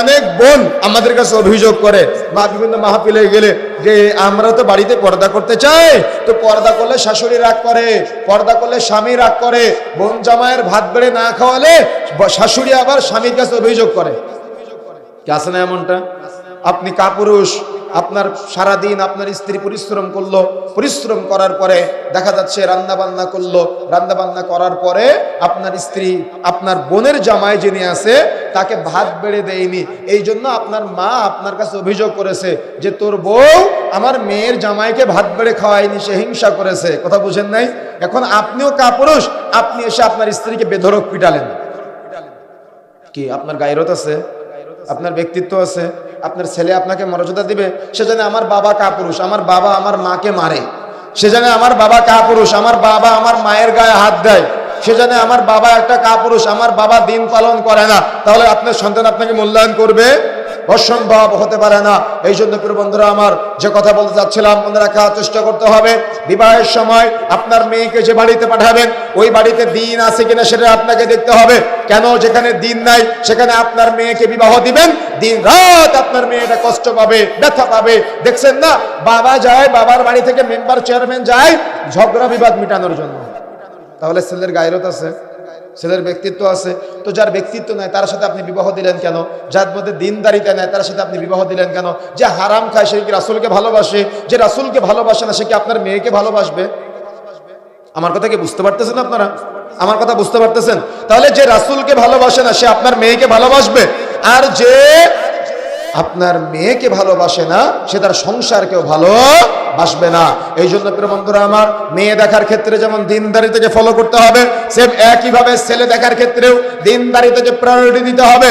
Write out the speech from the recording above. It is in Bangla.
অনেক বোন আমাদের কাছে অভিযোগ করে মা বিভিন্ন মাহফিলে গেলে যে আমরা তো বাড়িতে পর্দা করতে চাই, তো পর্দা করলে শাশুড়ি রাগ করে, পর্দা করলে স্বামী রাগ করে, বোন জামাইয়ের ভাত বেড়ে না খাওয়ালে শাশুড়ি আবার স্বামীর কাছে অভিযোগ করে। কি আছে না এমনটা? আপনি কাপুরুষ, আপনার সারাদিন আপনার স্ত্রী পরিশ্রম করলো, পরিশ্রম করার পরে দেখা যাচ্ছে রান্না বান্না করলো, রান্না বান্না করার পরে আপনার স্ত্রী আপনার বোনের জামাই যিনি আছে তাকে ভাত বেড়ে দেয়নি, এই জন্য আপনার মা আপনার কাছে অভিযোগ করেছে যে তোর বউ আমার মেয়ের জামাইকে ভাত বেড়ে খাওয়ায়নি, সে হিংসা করেছে। কথা বুঝেন নাই? এখন আপনিও কাপুরুষ, আপনি এসে আপনার স্ত্রীকে বেধড়ক পিটালেন। কি আপনার গায়রত আছে? আপনার ব্যক্তিত্ব আছে? আপনার ছেলে আপনাকে মর্যাদা দিবে? সে জানে আমার বাবা কাপুরুষ, আমার বাবা আমার মাকে মারে, সে জানে আমার বাবা কাপুরুষ, আমার বাবা আমার মায়ের গায়ে হাত দেয়, সে জানে আমার বাবা একটা কাপুরুষ, আমার বাবা দিন পালন করে না, তাহলে আপনার সন্তান আপনাকে মূল্যায়ন করবে? অসম্ভব, হতে পারে না। এই জন্য প্রিয় বন্ধুরা আমার, যে কথা বলতে চাচ্ছিলাম মনে রাখার চেষ্টা করতে হবে, বিবাহের সময় আপনার মেয়েকে যে বাড়িতে পাঠাবেন ওই বাড়িতে দিন আছে কিনা সেটা আপনাকে দেখতে হবে। কেন? যেখানে দিন নাই সেখানে আপনার মেয়েকে বিবাহ দিবেন, দিন রাত আপনার মেয়েটা কষ্ট পাবে, ব্যথা পাবে। দেখছেন না, বাবা যায়, বাবার বাড়ি থেকে মেম্বার চেয়ারম্যান যায় ঝগড়া বিবাদ মিটানোর জন্য। তাহলে ছেলের গায়রত আছে, ছেলের ব্যক্তিত্ব আছে। তো যার ব্যক্তিত্ব নাই তার সাথে আপনি বিবাহ দিলেন কেন? যার মধ্যে দিনদারিতা নাই তার সাথে আপনি বিবাহ দিলেন কেন? যে হারাম খায় সে কি রাসূলকে ভালোবাসে? যে রাসূলকে ভালোবাসে না সে কি আপনার মেয়েকে ভালোবাসবে? আমার কথা কি বুঝতে পারতেছেন আপনারা? আমার কথা বুঝতে পারতেছেন? তাহলে যে রাসূলকে ভালোবাসে না সে আপনার মেয়েকে ভালোবাসবে, আর যে আপনার মেয়েকে ভালোবাসে না সে তার সংসারকেও ভালোবাসবে না। এই জন্য প্রিয় বন্ধুরা আমার, মেয়ে দেখার ক্ষেত্রে যেমন দিনদারিতাকে ফলো করতে হবে, সেম একইভাবে ছেলে দেখার ক্ষেত্রেও দিনদারিতাকে প্রায়োরিটি দিতে হবে।